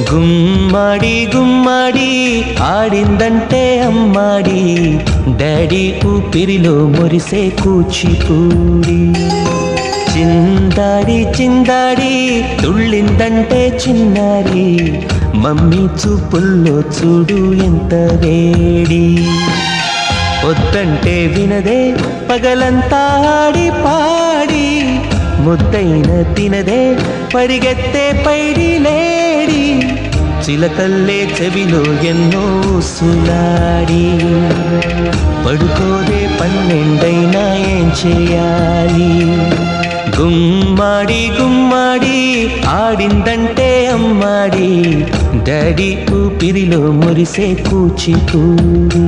గుమ్మడి గుమ్మడి ఆడిందంటే అమ్మాడి, daddy ఊపిరిలో మురిసే కూచిపూడి. చిందాడి చిందాడి తుళ్ళిందంటే చిన్నారి, మమ్మీ చూపుల్లో చూడు ఎంత వేడి. వద్దంటే వినదే పగలంతా ఆడి పాడి, ముద్దైన తినదే పరిగెత్తే పైడి లేడి. చిలకల్లే చెవిలో ఎన్నో సులాడి, పడుకోదే పన్నెండైనా ఏం చేయాలి. గుమ్మాడి గుమ్మాడి ఆడిందంటే అమ్మాడి, డాడీ ఊపిరిలో మురిసే కూచిపూడి.